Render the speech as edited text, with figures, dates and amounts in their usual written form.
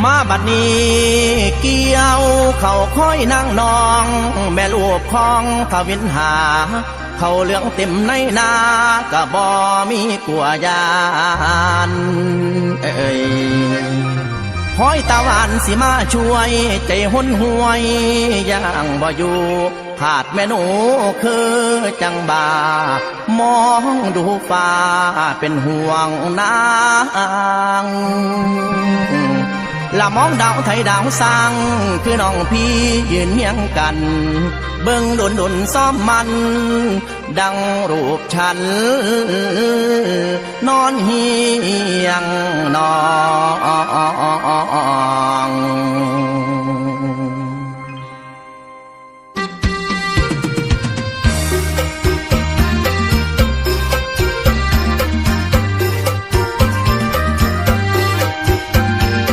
มาบัดนี้เกี่ยวเขาค่อยนั่งนองแม่ลูกของทวินหาเขาเหลืองเต็มในนากะบ่มีกลัวยานห้อยตะวันสิมาช่วยใจหุ่นหวยยังบ่อยู่ขาดแม่หนูคือจังบามองดูฟ้าเป็นห่วงนางละมองดาวไทยดาวสร้างคือน้องพี่ยืนเฮียงกันเบิ่งดุนซ้อมมันดังรูปฉันนอนเฮียงนอน